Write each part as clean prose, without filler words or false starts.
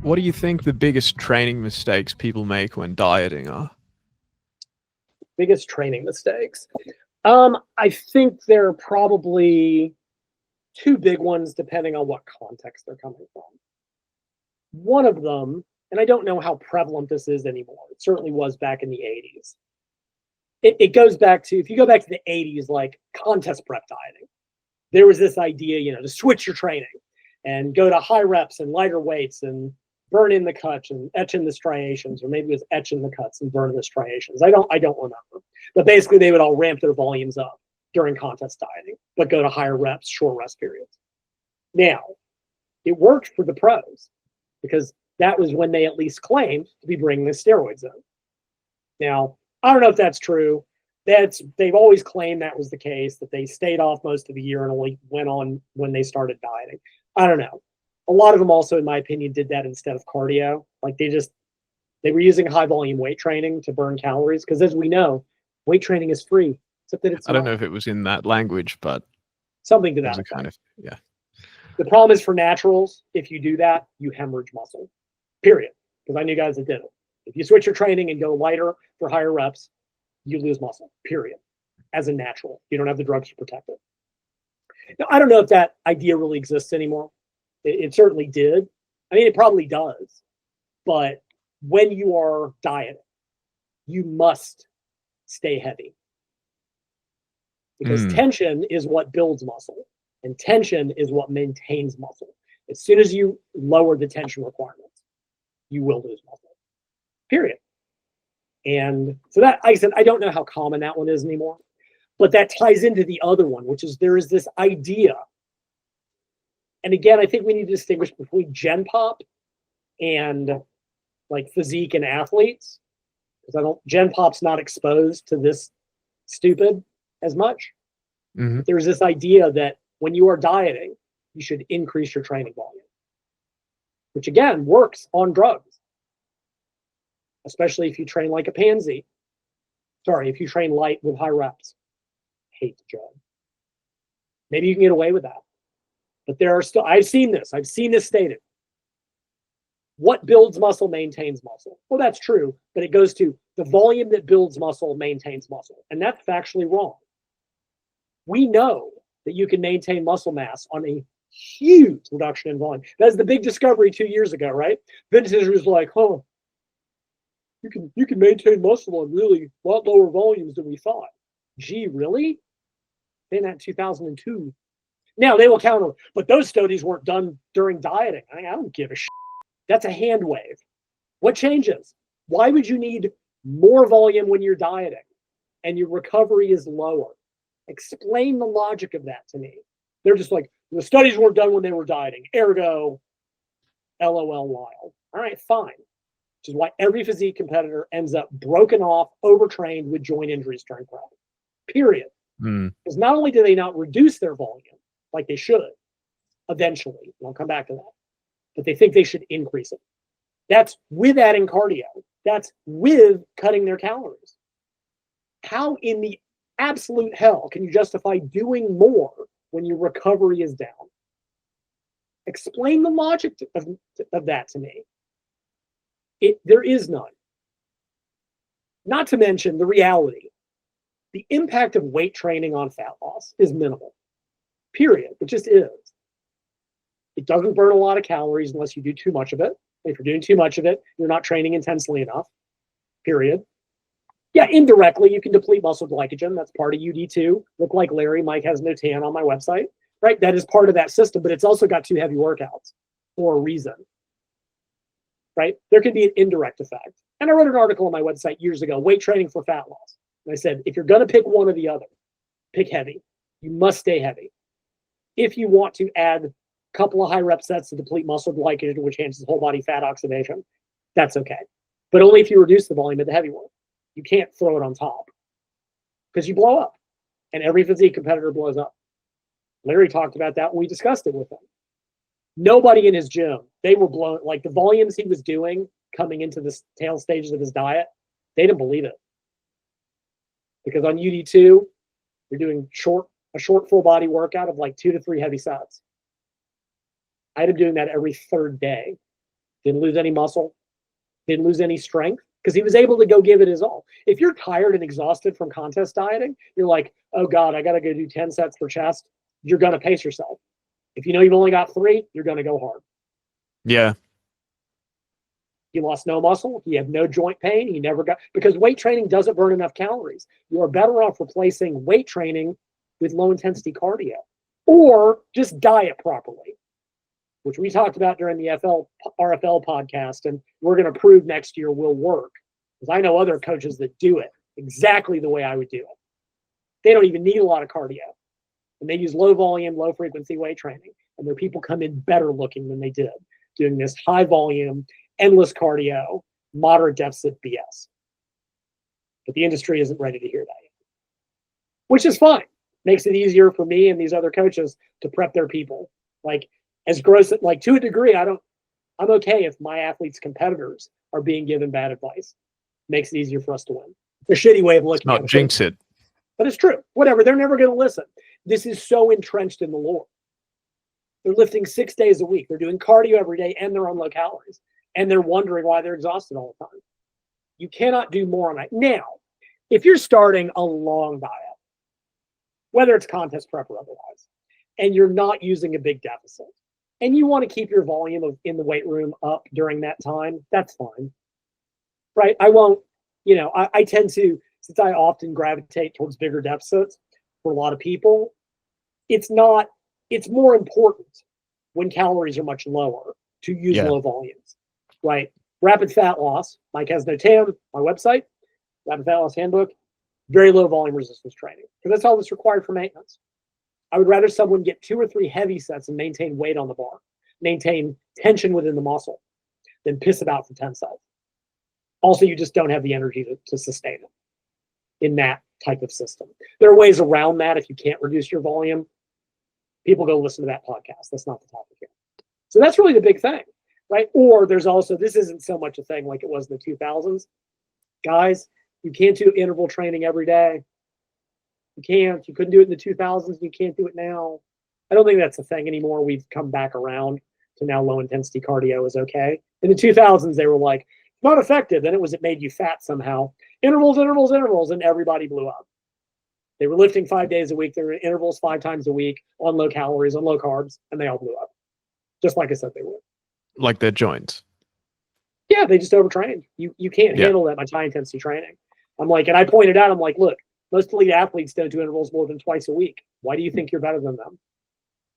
What do you think the biggest training mistakes people make when dieting are? Biggest training mistakes. I think there are probably two big ones depending on what context they're coming from. One of them, and I don't know how prevalent this is anymore, it certainly was back in the 80s. It goes back to, if you go back to the 80s, like contest prep dieting, there was this idea, to switch your training and go to high reps and lighter weights and burn in the cuts and etch in the striations, or maybe it was etch in the cuts and burn in the striations. I don't remember. But basically they would all ramp their volumes up during contest dieting, but go to higher reps, short rest periods. Now, it worked for the pros because that was when they at least claimed to be bringing the steroids in. Now, I don't know if that's true. They've always claimed that was the case, that they stayed off most of the year and only went on when they started dieting. I don't know. A lot of them also, in my opinion, did that instead of cardio. Like they were using high volume weight training to burn calories. Because as we know, weight training is free, except that it's I don't know if it was in that language, but something to that effect. Kind of, yeah. The problem is for naturals, if you do that, you hemorrhage muscle, period. Because I knew guys that did it. If you switch your training and go lighter for higher reps, you lose muscle, period. As a natural, you don't have the drugs to protect it. Now, I don't know if that idea really exists anymore. It certainly did. I mean, it probably does. But when you are dieting, you must stay heavy. Because tension is what builds muscle. And tension is what maintains muscle. As soon as you lower the tension requirements, you will lose muscle. Period. And so that, like I said, I don't know how common that one is anymore. But that ties into the other one, which is there is this idea. And again, I think we need to distinguish between Gen Pop and like physique and athletes. Because Gen Pop's not exposed to this stupid as much. Mm-hmm. There's this idea that when you are dieting, you should increase your training volume, which again works on drugs, especially if you train like a pansy. Sorry, if you train light with high reps. Hate the drug. Maybe you can get away with that. But there are still, I've seen this stated. What builds muscle maintains muscle. Well, that's true, but it goes to the volume that builds muscle maintains muscle. And that's factually wrong. We know that you can maintain muscle mass on a huge reduction in volume. That's the big discovery 2 years ago, right? Vintage was like, you can maintain muscle on really a lot lower volumes than we thought. Gee, really? In that 2002. Now they will counter, but those studies weren't done during dieting. I don't give a shit. That's a hand wave. What changes? Why would you need more volume when you're dieting and your recovery is lower? Explain the logic of that to me. They're just like, the studies weren't done when they were dieting. Ergo, LOL Lyle. All right, fine. Which is why every physique competitor ends up broken off, overtrained with joint injuries during prep. Period. Because not only do they not reduce their volume like they should eventually, and I'll come back to that, but they think they should increase it. That's with adding cardio. That's with cutting their calories. How in the absolute hell can you justify doing more when your recovery is down? Explain the logic of that to me. There is none. Not to mention the reality. The impact of weight training on fat loss is minimal. Period. It just is. It doesn't burn a lot of calories unless you do too much of it. If you're doing too much of it, you're not training intensely enough. Period. Yeah, indirectly, you can deplete muscle glycogen. That's part of UD2. Look like Larry. Mike has no tan on my website. Right? That is part of that system, but it's also got too heavy workouts for a reason. Right? There could be an indirect effect. And I wrote an article on my website years ago, weight training for fat loss. And I said, if you're going to pick one or the other, pick heavy. You must stay heavy. If you want to add a couple of high rep sets to deplete muscle glycogen, which enhances whole body fat oxidation, that's okay. But only if you reduce the volume of the heavy work. You can't throw it on top because you blow up. And every physique competitor blows up. Larry talked about that when we discussed it with him. Nobody in his gym, they were blown, like the volumes he was doing coming into the tail stages of his diet, they didn't believe it. Because on UD2, you're doing short a short full body workout of like 2 to 3 heavy sets. I had him doing that every third day. Didn't lose any muscle, didn't lose any strength, because he was able to go give it his all. If you're tired and exhausted from contest dieting, you're like, oh God, I got to go do 10 sets for chest. You're going to pace yourself. If you know you've only got 3, you're going to go hard. Yeah. He lost no muscle. He had no joint pain. He never got, because weight training doesn't burn enough calories. You are better off replacing weight training with low intensity cardio, or just diet properly, which we talked about during the RFL podcast, and we're going to prove next year will work, because I know other coaches that do it exactly the way I would do it. They don't even need a lot of cardio, and they use low volume, low frequency weight training, and their people come in better looking than they did doing this high volume, endless cardio, moderate deficit BS. But the industry isn't ready to hear that yet, which is fine. Makes it easier for me and these other coaches to prep their people. Like, as gross, like, to a degree, I'm okay if my athletes' competitors are being given bad advice. Makes it easier for us to win. A shitty way of looking at it. Not jinx it. But it's true. Whatever. They're never going to listen. This is so entrenched in the lore. They're lifting 6 days a week. They're doing cardio every day, and they're on low calories. And they're wondering why they're exhausted all the time. You cannot do more on that. Now, if you're starting a long diet, whether it's contest prep or otherwise, and you're not using a big deficit, and you want to keep your volume in the weight room up during that time, that's fine. Right? I won't, I tend to, since I often gravitate towards bigger deficits for a lot of people, it's more important when calories are much lower to use low volumes, right? Rapid fat loss, Mike has no TAM, my website, Rapid Fat Loss Handbook, very low volume resistance training, because that's all that's required for maintenance. I would rather someone get 2 or 3 heavy sets and maintain weight on the bar, maintain tension within the muscle, than piss about for 10 sets. Also, you just don't have the energy to sustain it in that type of system. There are ways around that if you can't reduce your volume. People go listen to that podcast. That's not the topic here. So that's really the big thing, right? Or there's also, this isn't so much a thing like it was in the 2000s. Guys, you can't do interval training every day. You can't. You couldn't do it in the 2000s. You can't do it now. I don't think that's a thing anymore. We've come back around to now low intensity cardio is okay. In the 2000s, they were like, not effective. Then it made you fat somehow. Intervals, and everybody blew up. They were lifting 5 days a week. They were in intervals 5 times a week on low calories, on low carbs, and they all blew up. Just like I said they would. Like their joints. Yeah, they just overtrained. You can't handle that much high intensity training. I'm like, and I pointed out, I'm like, look, most elite athletes don't do intervals more than twice a week. Why do you think you're better than them?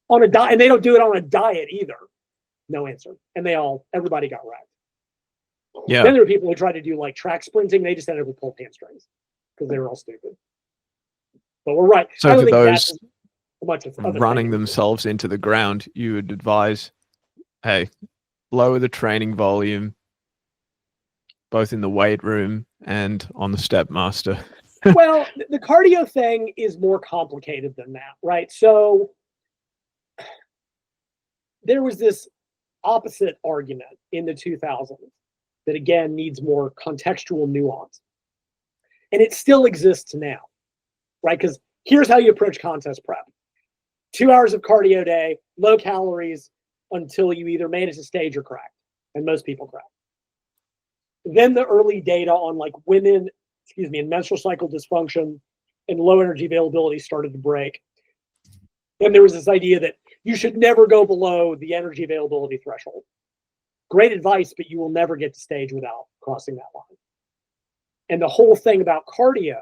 On a diet, and they don't do it on a diet either. No answer. And everybody got wrecked. Yeah. Then there were people who tried to do like track sprinting. They just ended up with pulled hamstrings because they were all stupid. But we're right. So for those running things. themselves into the ground, you would advise, hey, lower the training volume, both in the weight room and on the step master. Well, the cardio thing is more complicated than that, right? So there was this opposite argument in the 2000s that, again, needs more contextual nuance. And it still exists now, right? Because here's how you approach contest prep. 2 hours of cardio day, low calories until you either made it to stage or cracked. And most people crack. Then the early data on like women, and menstrual cycle dysfunction and low energy availability started to break. And there was this idea that you should never go below the energy availability threshold. Great advice, but you will never get to stage without crossing that line. And the whole thing about cardio,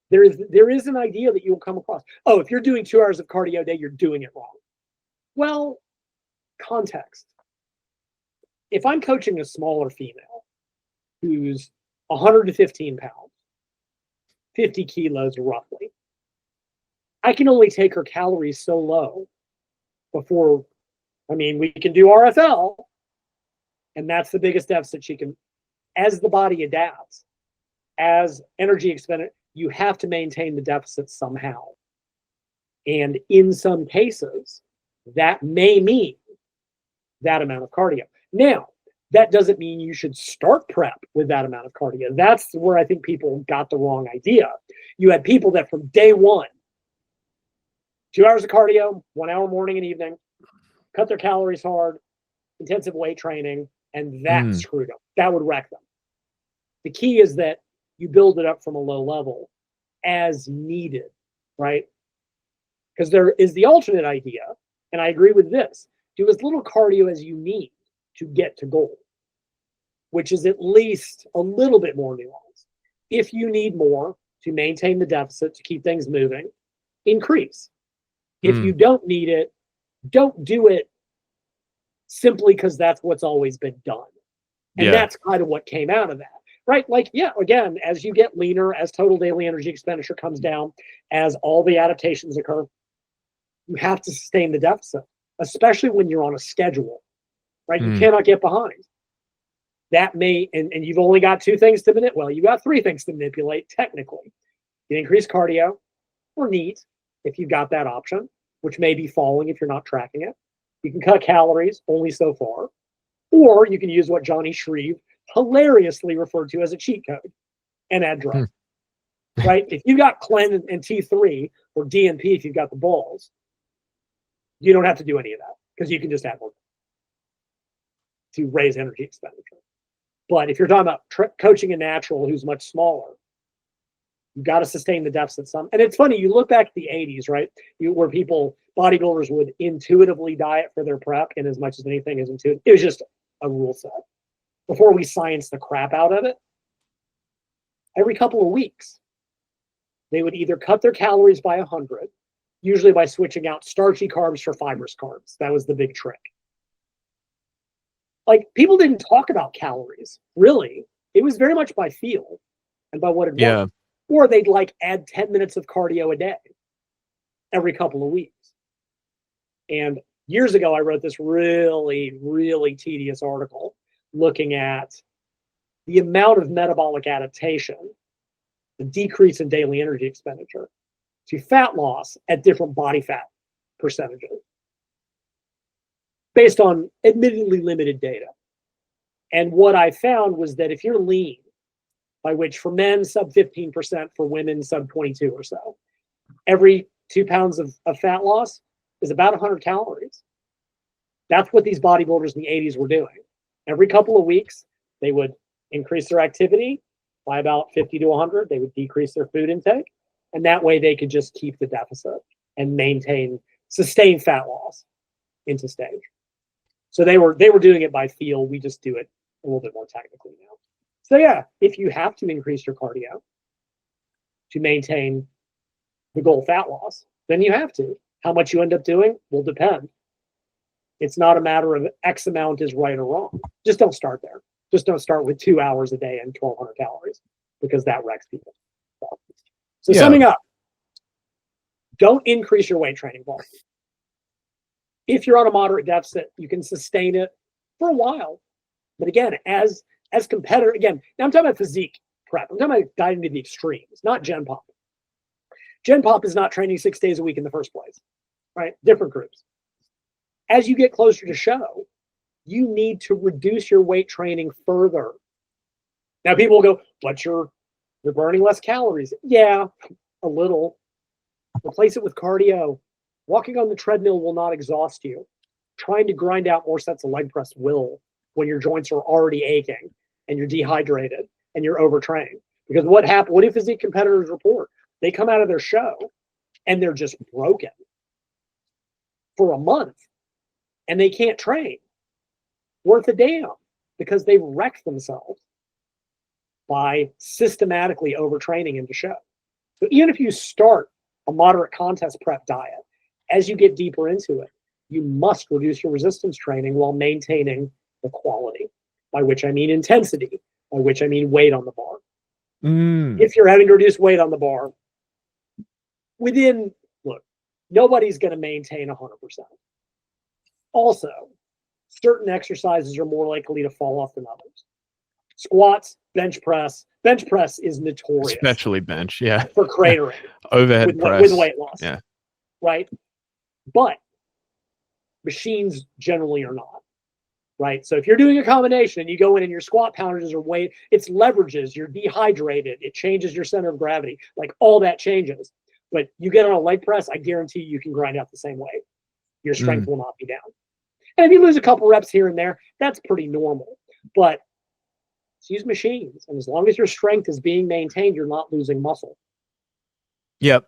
there is an idea that you'll come across. Oh, if you're doing 2 hours of cardio a day, you're doing it wrong. Well, context. If I'm coaching a smaller female who's 115 pounds, 50 kilos roughly, I can only take her calories so low before, we can do RFL, and that's the biggest deficit she can, as the body adapts, as energy expenditure, you have to maintain the deficit somehow. And in some cases, that may mean that amount of cardio. Now, that doesn't mean you should start prep with that amount of cardio. That's where I think people got the wrong idea. You had people that from day one 2 hours of cardio, 1 hour morning and evening, cut their calories hard, intensive weight training, and that screwed them. That would wreck them. The key is that you build it up from a low level as needed, right? Because there is the alternate idea, and I agree with this. Do as little cardio as you need to get to goal, which is at least a little bit more nuanced. If you need more to maintain the deficit, to keep things moving, increase. If you don't need it, don't do it simply because that's what's always been done. And that's kind of what came out of that, right? Like, yeah, again, as you get leaner, as total daily energy expenditure comes down, as all the adaptations occur, you have to sustain the deficit, especially when you're on a schedule, right? You cannot get behind. That may, and you've only got 2 things to manipulate. Well, you got 3 things to manipulate, technically. You increase cardio or NEAT, if you've got that option, which may be falling if you're not tracking it. You can cut calories only so far, or you can use what Johnny Shreve hilariously referred to as a cheat code and add drugs, right? If you got Clen and T3 or DNP, if you've got the balls, you don't have to do any of that because you can just add more to raise energy expenditure. But if you're talking about coaching a natural who's much smaller, you've got to sustain the deficit some. And it's funny, you look back at the 80s, right? Where bodybuilders would intuitively diet for their prep, and as much as anything is intuitive. It was just a rule set. Before we scienced the crap out of it, every couple of weeks, they would either cut their calories by 100, usually by switching out starchy carbs for fibrous carbs. That was the big trick. Like, people didn't talk about calories, really. It was very much by feel and by what it was. Or they'd like add 10 minutes of cardio a day every couple of weeks. And years ago, I wrote this really, really tedious article looking at the amount of metabolic adaptation, the decrease in daily energy expenditure, to fat loss at different body fat percentages, based on admittedly limited data. And what I found was that if you're lean, by which for men, sub 15%, for women, sub 22 or so, every 2 pounds of fat loss is about 100 calories. That's what these bodybuilders in the 80s were doing. Every couple of weeks, they would increase their activity by about 50 to 100. They would decrease their food intake. And that way they could just keep the deficit and sustain fat loss into stage. So they were doing it by feel. We just do it a little bit more technically now. So yeah, if you have to increase your cardio to maintain the goal fat loss, then you have to. How much you end up doing will depend. It's not a matter of X amount is right or wrong. Just don't start there. Just don't start with 2 hours a day and 1,200 calories, because that wrecks people. So summing up, don't increase your weight training volume. If you're on a moderate deficit, you can sustain it for a while. But again, as competitor, again, now I'm talking about physique prep. I'm talking about diving to the extremes, not Gen Pop. Gen Pop is not training 6 days a week in the first place, right? Different groups. As you get closer to show, you need to reduce your weight training further. Now people will go, but you're burning less calories. Yeah, a little. Replace it with cardio. Walking on the treadmill will not exhaust you. Trying to grind out more sets of leg press will, when your joints are already aching and you're dehydrated and you're overtrained. Because what do physique competitors report? They come out of their show and they're just broken for a month and they can't train worth a damn, because they've wrecked themselves by systematically overtraining into show. So even if you start a moderate contest prep diet, as you get deeper into it, you must reduce your resistance training while maintaining the quality, by which I mean intensity, by which I mean weight on the bar. If you're having to reduce weight on the bar, nobody's going to maintain 100%. Also, certain exercises are more likely to fall off than others. Squats, bench press. Bench press is notorious. Especially bench, for cratering. Overhead press. With weight loss. Yeah. Right? But machines generally are not. Right? So if you're doing a combination and you go in and your squat pounders are weight, it's leverages, you're dehydrated, it changes your center of gravity. Like, all that changes. But you get on a leg press, I guarantee you can grind out the same weight. Your strength will not be down. And if you lose a couple reps here and there, that's pretty normal. But use machines. And as long as your strength is being maintained, you're not losing muscle. Yep.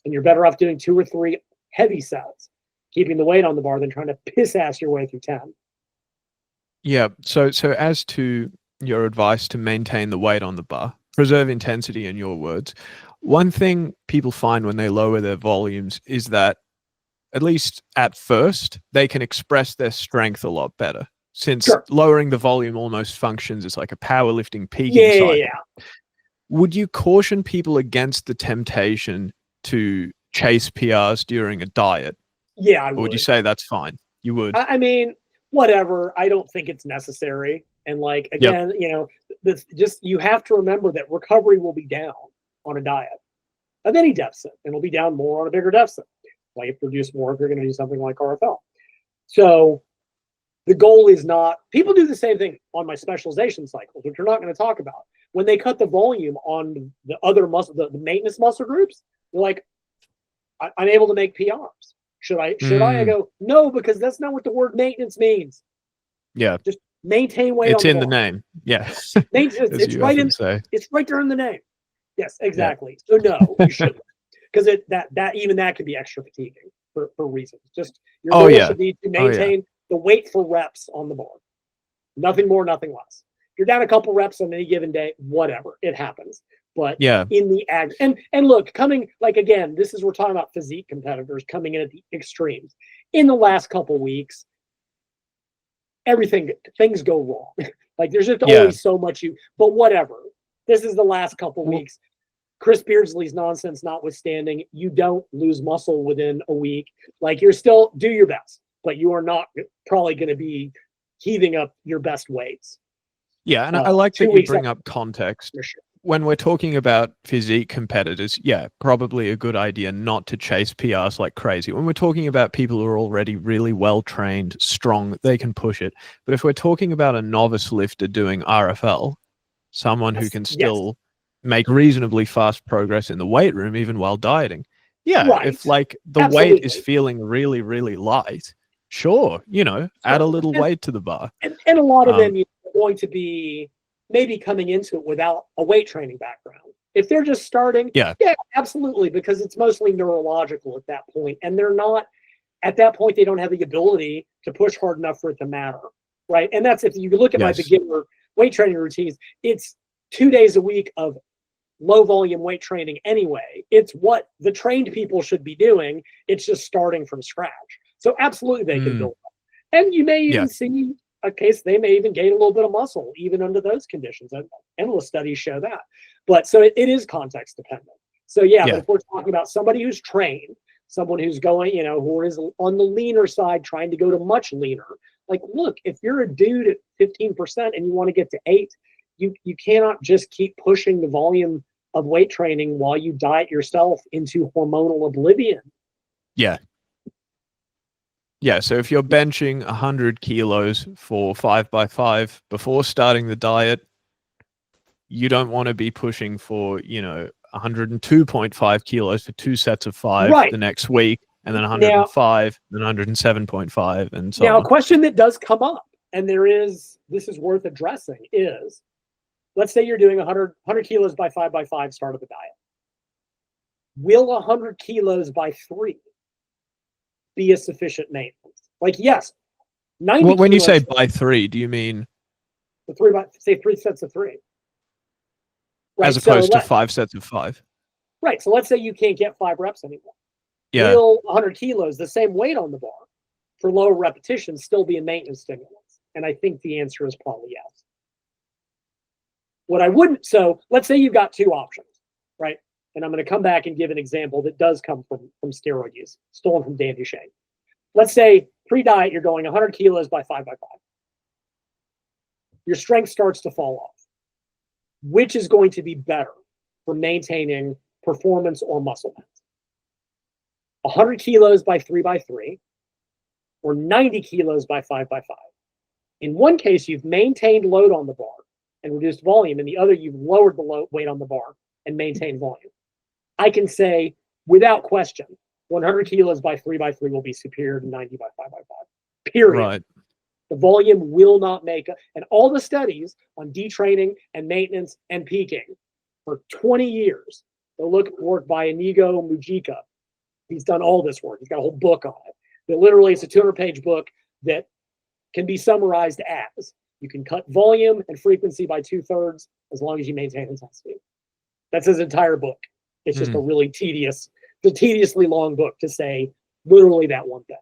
And you're better off doing 2 or 3 heavy sets, keeping the weight on the bar than trying to piss ass your way through 10. Yeah. So as to your advice to maintain the weight on the bar, preserve intensity in your words, one thing people find when they lower their volumes is that, at least at first, they can express their strength a lot better, since lowering the volume almost functions as like a powerlifting peaking cycle. Yeah. Would you caution people against the temptation to chase PRs during a diet? Yeah, I would. Or would you say that's fine? You would. I mean, whatever. I don't think it's necessary. And like, again, you know, just you have to remember that recovery will be down on a diet of any deficit, and it'll be down more on a bigger deficit. Like, if you produce more, if you're going to do something like RFL. So the goal is not, people do the same thing on my specialization cycles, which we're not going to talk about. When they cut the volume on the other muscle, the maintenance muscle groups, they're like, I'm able to make PRs. Should I? I go, no, because that's not what the word maintenance means. Yeah. Just maintain weight. It's in the name. Yeah. Maintenance. It's right in. It's right there in the name. Yes, exactly. Yeah. So no, you shouldn't, because that could be extra fatiguing for reasons. Just your goal should be to maintain the weight for reps on the bar. Nothing more, nothing less. If you're down a couple reps on any given day, whatever, it happens. But in the ag, and look, coming, like, again, we're talking about physique competitors coming in at the extremes. In the last couple weeks, things go wrong. Like, there's just always so much but whatever. This is the last couple weeks. Chris Beardsley's nonsense notwithstanding, you don't lose muscle within a week. Like, you're still, do your best, but you are not probably going to be heaving up your best weights. Yeah, and I like that you bring up context. For sure. When we're talking about physique competitors, probably a good idea not to chase PRs like crazy. When we're talking about people who are already really well trained, strong, they can push it. But if we're talking about a novice lifter doing RFL, someone who can still make reasonably fast progress in the weight room even while dieting, if like the weight is feeling really, really light, sure, add a little weight to the bar. And a lot of them are going to be maybe coming into it without a weight training background. If they're just starting, absolutely, because it's mostly neurological at that point. And they're not, at that point, they don't have the ability to push hard enough for it to matter, right? And that's, if you look at my beginner weight training routines, it's 2 days a week of low volume weight training anyway. It's what the trained people should be doing. It's just starting from scratch. So absolutely they can build up. And you may even see a case, they may even gain a little bit of muscle even under those conditions. And endless studies show that. But so it is context dependent. So but if we're talking about somebody who's trained, someone who's going, who is on the leaner side, trying to go to much leaner, like, look, if you're a dude at 15% and you want to get to 8, you cannot just keep pushing the volume of weight training while you diet yourself into hormonal oblivion. Yeah, so if you're benching 100 kilos for 5x5 before starting the diet, you don't want to be pushing for, 102.5 kilos for 2 sets of 5 the next week, and then 105, then 107.5, and so on. Now, a question that does come up, and this is worth addressing, is, let's say you're doing 100 kilos by 5x5 start of the diet. Will 100 kilos by 3 be a sufficient maintenance? Like, yes, 90. When you say by 3, do you mean the 3 sets of 3, right? As opposed to 5 sets of 5, right? So let's say you can't get 5 reps anymore. Yeah. Will 100 kilos, the same weight on the bar, for lower repetitions, still be a maintenance stimulus? And I think the answer is probably yes. What I wouldn't, so let's say you've got 2 options, right? And I'm going to come back and give an example that does come from steroid use, stolen from Dan Duchesne. Let's say pre-diet, you're going 100 kilos by 5x5. Your strength starts to fall off. Which is going to be better for maintaining performance or muscle mass? 100 kilos by 3x3 or 90 kilos by 5x5? In one case, you've maintained load on the bar and reduced volume. In the other, you've lowered the weight on the bar and maintained volume. I can say without question, 100 kilos by 3x3 will be superior to 90 by 5x5. Period. Right. The volume will not make and all the studies on detraining and maintenance and peaking for 20 years. They'll look at work by Inigo Mujica. He's done all this work. He's got a whole book on it. But literally, it's a 200-page book that can be summarized as you can cut volume and frequency by 2/3 as long as you maintain intensity. That's his entire book. It's just a really tediously long book to say literally that one thing.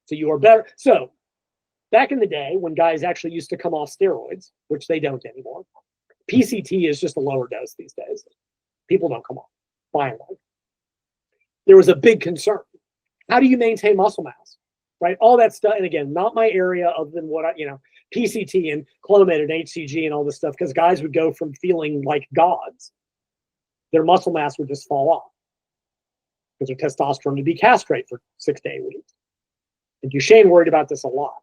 So you are better. So back in the day when guys actually used to come off steroids, which they don't anymore, PCT is just a lower dose these days. People don't come off, by and large. There was a big concern. How do you maintain muscle mass? Right? All that stuff. And again, not my area other than what PCT and Clomid and HCG and all this stuff, because guys would go from feeling like gods. Their muscle mass would just fall off because their testosterone would be castrated for 6 to 8 weeks. And Duchesne worried about this a lot.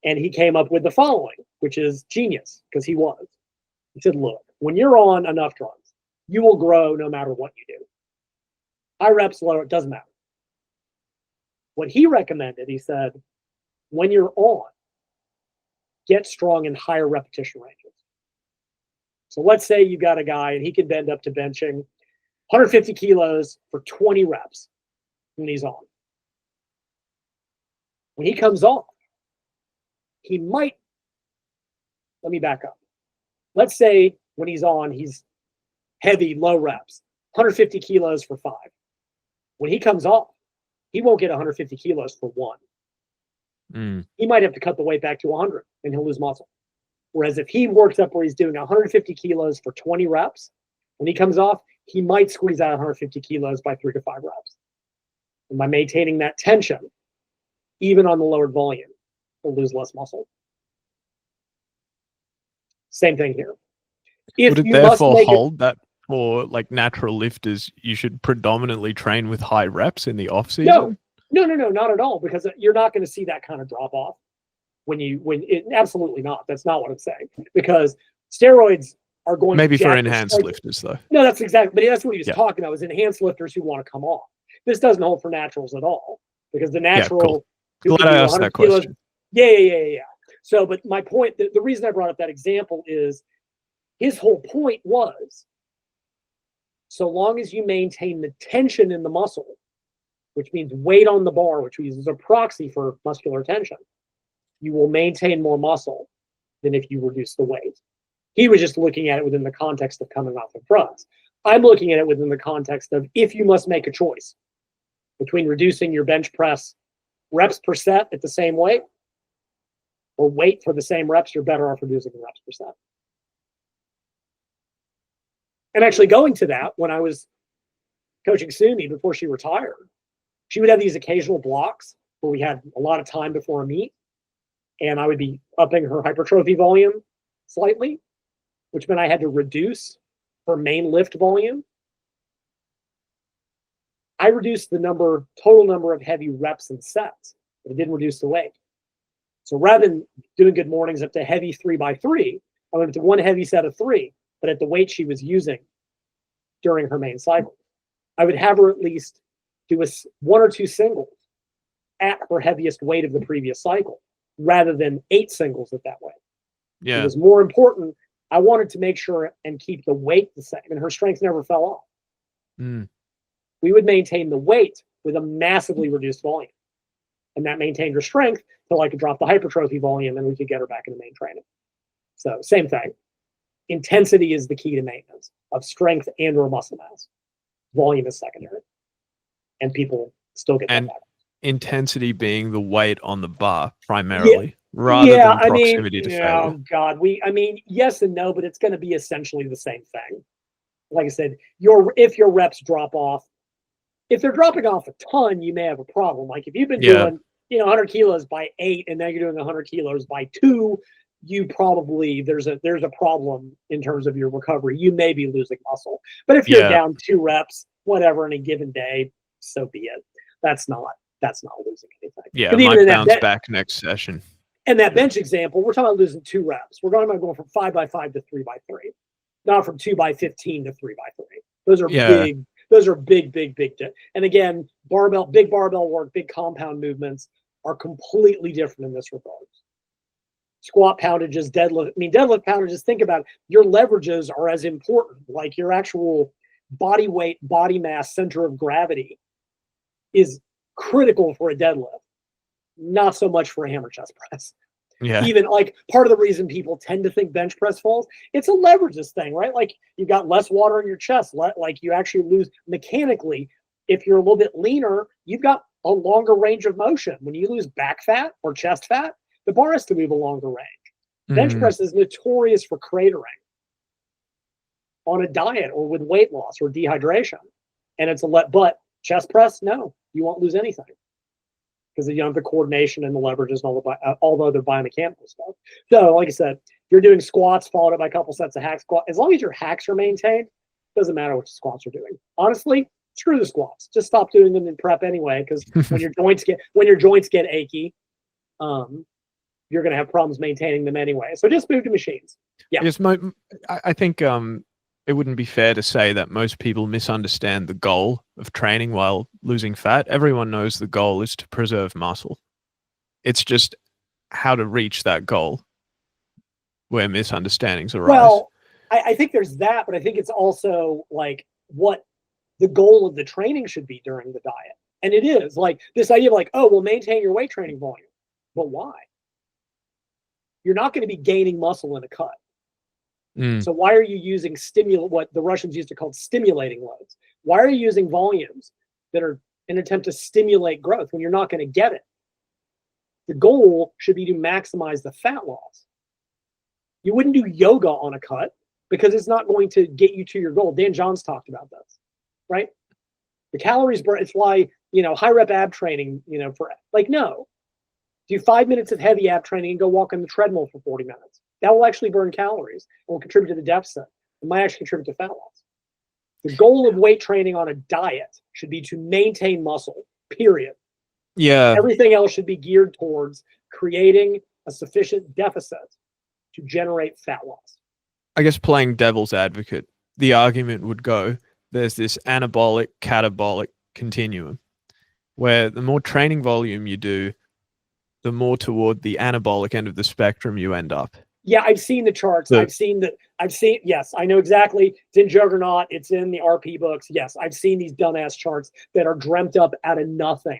And he came up with the following, which is genius, because he was. He said, look, when you're on enough drugs, you will grow no matter what you do. High reps, low, it doesn't matter. What he recommended, he said, when you're on, get strong in higher repetition ranges. So let's say you got a guy and he can bend up to benching 150 kilos for 20 reps when he's on. When he comes off, he might, let me back up. Let's say when he's on, he's heavy, low reps, 150 kilos for 5. When he comes off, he won't get 150 kilos for 1. He might have to cut the weight back to 100 and he'll lose muscle. Whereas if he works up where he's doing 150 kilos for 20 reps, when he comes off, he might squeeze out 150 kilos by 3 to 5 reps. And by maintaining that tension, even on the lowered volume, he'll lose less muscle. Same thing here. Would it therefore hold that for like natural lifters, you should predominantly train with high reps in the off season? No, not at all, because you're not going to see that kind of drop off absolutely not. That's not what I'm saying, because steroids are going maybe to for enhanced lifters though. No, that's exactly, but that's what he was talking about, was enhanced lifters who want to come off. This doesn't hold for naturals at all, because the natural. Cool. Glad I asked that question. Yeah. So, but my point, the reason I brought up that example is his whole point was, so long as you maintain the tension in the muscle, which means weight on the bar, which is a proxy for muscular tension, you will maintain more muscle than if you reduce the weight. He was just looking at it within the context of coming off of drugs. I'm looking at it within the context of if you must make a choice between reducing your bench press reps per set at the same weight or weight for the same reps, you're better off reducing the reps per set. And actually going to that, when I was coaching Sumi before she retired, she would have these occasional blocks where we had a lot of time before a meet, and I would be upping her hypertrophy volume slightly, which meant I had to reduce her main lift volume. I reduced the total number of heavy reps and sets, but it didn't reduce the weight. So rather than doing good mornings up to heavy 3x3, I went to one heavy set of 3, but at the weight she was using during her main cycle. I would have her at least do 1 or 2 singles at her heaviest weight of the previous cycle, rather than 8 singles at that weight. Yeah. It was more important. I wanted to make sure and keep the weight the same, and her strength never fell off. We would maintain the weight with a massively reduced volume, and that maintained her strength till I could drop the hypertrophy volume and we could get her back into main training. So same thing. Intensity is the key to maintenance of strength and or muscle mass. Volume is secondary, and people still get that back. Intensity being the weight on the bar primarily, rather than proximity to failure. Oh God, yes and no, but it's going to be essentially the same thing. Like I said, if your reps drop off, if they're dropping off a ton, you may have a problem. Like if you've been doing 100 kilos by 8, and now you're doing 100 kilos by 2, you probably there's a problem in terms of your recovery. You may be losing muscle, but if you're down 2 reps, whatever, in a given day, so be it. That's not losing anything. Yeah, it might bounce back next session. And that bench example, we're talking about losing 2 reps. We're talking about going from 5x5 to 3x3, not from 2x15 to 3x3. Those are big. Those are big. And again, big barbell work, big compound movements are completely different in this regard. Squat poundages, deadlift poundages, think about it. Your leverages are as important, like your actual body weight, body mass, center of gravity is critical for a deadlift, not so much for a hammer chest press. Yeah. Even like part of the reason people tend to think bench press falls, it's a leverages thing, right? Like you got less water in your chest, like you actually lose mechanically. If you're a little bit leaner, you've got a longer range of motion. When you lose back fat or chest fat, the bar has to move a longer range. Bench press is notorious for cratering on a diet or with weight loss or dehydration. And it's but chest press, no, you won't lose anything because you don't have the coordination and the leverages and all the other biomechanical stuff. So, like I said, if you're doing squats followed up by a couple sets of hack squats, as long as your hacks are maintained, it doesn't matter what the squats are doing. Honestly, screw the squats. Just stop doing them in prep anyway, because when your joints get achy, you're going to have problems maintaining them anyway. So just move to machines. Yeah. Yes, I think it wouldn't be fair to say that most people misunderstand the goal of training while losing fat. Everyone knows the goal is to preserve muscle. It's just how to reach that goal where misunderstandings arise. Well, I think there's that, but I think it's also like what the goal of the training should be during the diet. And it is like this idea of like, oh, well, maintain your weight training volume. But why? You're not going to be gaining muscle in a cut. So why are you using what the Russians used to call stimulating loads? Why are you using volumes that are an attempt to stimulate growth when you're not going to get it? The goal should be to maximize the fat loss. You wouldn't do yoga on a cut because it's not going to get you to your goal. Dan Johns talked about this, right? The calories burn. It's why, high rep ab training, no. Do 5 minutes of heavy ab training and go walk on the treadmill for 40 minutes. That will actually burn calories and will contribute to the deficit. It might actually contribute to fat loss. The goal of weight training on a diet should be to maintain muscle, period. Yeah. Everything else should be geared towards creating a sufficient deficit to generate fat loss. I guess playing devil's advocate, the argument would go, there's this anabolic, catabolic continuum where the more training volume you do, the more toward the anabolic end of the spectrum you end up. Yeah, I've seen the charts. Yes, I know exactly. It's in Juggernaut. It's in the RP books. Yes, I've seen these dumbass charts that are dreamt up out of nothing.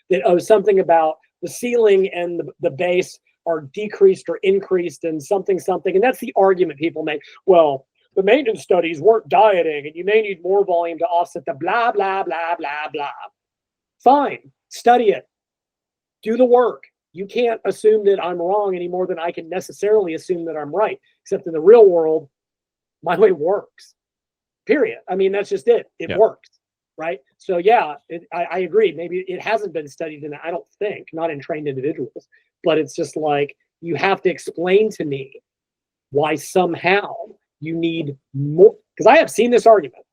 That something about the ceiling and the base are decreased or increased and something. And that's the argument people make. Well, the maintenance studies weren't dieting and you may need more volume to offset the blah, blah, blah, blah, blah. Fine, study it. Do the work. You can't assume that I'm wrong any more than I can necessarily assume that I'm right, except in the real world, my way works, period. I mean, that's just it. It works, right? So yeah, I agree. Maybe it hasn't been studied in, I don't think, not in trained individuals, but it's just like, you have to explain to me why somehow you need more, because I have seen this argument.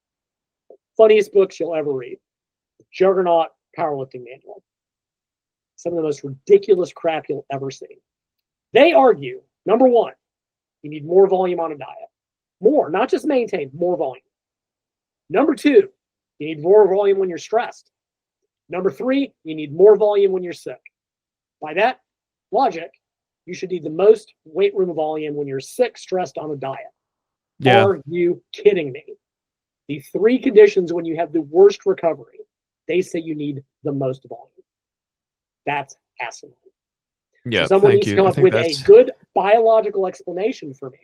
Funniest books you'll ever read, Juggernaut Powerlifting Manual. Some of the most ridiculous crap you'll ever see. They argue, number one, you need more volume on a diet. More, not just maintain, more volume. Number two, you need more volume when you're stressed. Number three, you need more volume when you're sick. By that logic, you should need the most weight room volume when you're sick, stressed on a diet. Yeah. Are you kidding me? The three conditions when you have the worst recovery, they say you need the most volume. That's asinine. Yeah, so someone needs to come up with a good biological explanation for me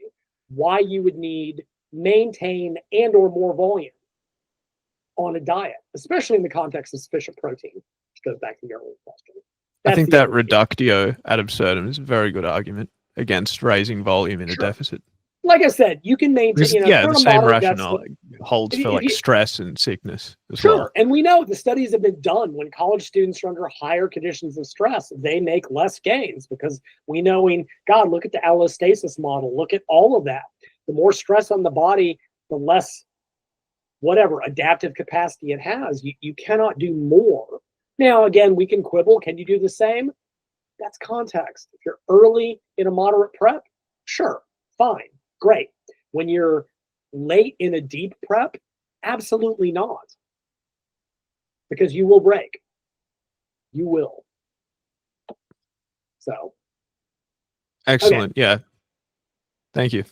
why you would need maintain and or more volume on a diet, especially in the context of sufficient protein, which goes back to the earlier question. I think that reductio ad absurdum is a very good argument against raising volume in a deficit. Like I said, you can maintain. The same rationale holds for like stress and sickness as well. And we know the studies have been done when college students are under higher conditions of stress, they make less gains because we know, God, look at the allostasis model. Look at all of that. The more stress on the body, the less whatever adaptive capacity it has. You cannot do more. Now, again, we can quibble. Can you do the same? That's context. If you're early in a moderate prep, sure, fine. Great. When you're late in a deep prep, absolutely not. because you will break. You will. So. Excellent. Okay. Yeah. Thank you.